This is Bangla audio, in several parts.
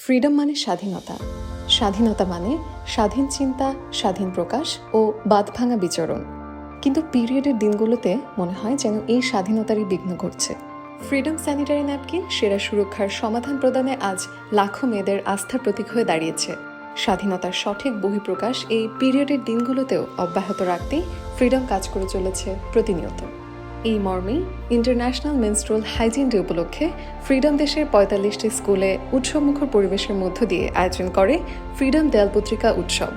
ফ্রিডম মানে স্বাধীনতা। স্বাধীনতা মানে স্বাধীন চিন্তা, স্বাধীন প্রকাশ ও বাঁধভাঙা বিচরণ। কিন্তু পিরিয়ডের দিনগুলোতে মনে হয় যেন এই স্বাধীনতারই বিঘ্ন ঘটছে। ফ্রিডম স্যানিটারি ন্যাপকিন সেরা সুরক্ষার সমাধান প্রদানে আজ লাখো মেয়েদের আস্থার প্রতীক হয়ে দাঁড়িয়েছে। স্বাধীনতার সঠিক বহিঃপ্রকাশ এই পিরিয়ডের দিনগুলোতেও অব্যাহত রাখতেই ফ্রিডম কাজ করে চলেছে প্রতিনিয়ত। এই মর্মেই ইন্টারন্যাশনাল মেনস্ট্রুয়াল হাইজিন ডে উপলক্ষে ফ্রিডম দেশের ৪৫টি স্কুলে উৎসবমুখর পরিবেশের মধ্য দিয়ে আয়োজন করে ফ্রিডম দেয়াল পত্রিকা উৎসব।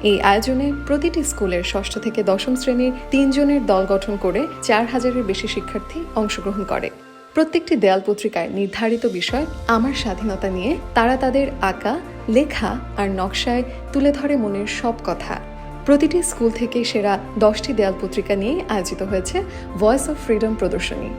এই আয়োজনে প্রতিটি স্কুলের ষষ্ঠ থেকে দশম শ্রেণীর ৩ জনের দল গঠন করে ৪,০০০-এর বেশি শিক্ষার্থী অংশগ্রহণ করে। প্রত্যেকটি দেয়াল পত্রিকায় নির্ধারিত বিষয় আমার স্বাধীনতা নিয়ে তারা তাদের আঁকা, লেখা আর নকশায় তুলে ধরে মনের সব কথা। প্রতিটি স্কুল থেকে সেরা 10টি দেয়াল পত্রিকা নিয়ে আয়োজিত হয়েছে ভয়েস অফ ফ্রিডম প্রদর্শনী।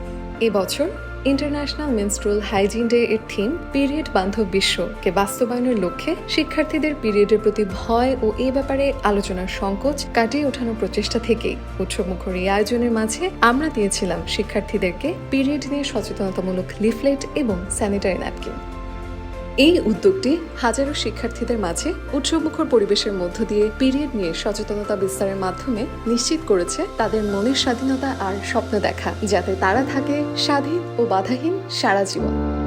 এবছর ইন্টারন্যাশনাল মেনস্ট্রুয়াল হাইজিন ডে এর থিম পিরিয়ড বান্ধব বিশ্বকে বাস্তবায়নের লক্ষ্যে শিক্ষার্থীদের পিরিয়ডের প্রতি ভয় ও এ ব্যাপারে আলোচনার সংকোচ কাটিয়ে ওঠানোর প্রচেষ্টা থেকেই উৎসবমুখর এই আয়োজনের মাঝে আমরা দিয়েছিলাম শিক্ষার্থীদেরকে পিরিয়ড নিয়ে সচেতনতামূলক লিফলেট এবং স্যানিটারি ন্যাপকিন। এই উদ্যোগটি হাজারো শিক্ষার্থীদের মাঝে উৎসবমুখর পরিবেশের মধ্য দিয়ে পিরিয়ড নিয়ে সচেতনতা বিস্তারের মাধ্যমে নিশ্চিত করেছে তাদের মনের স্বাধীনতা আর স্বপ্ন দেখা, যাতে তারা থাকে স্বাধীন ও বাধাহীন সারা জীবন।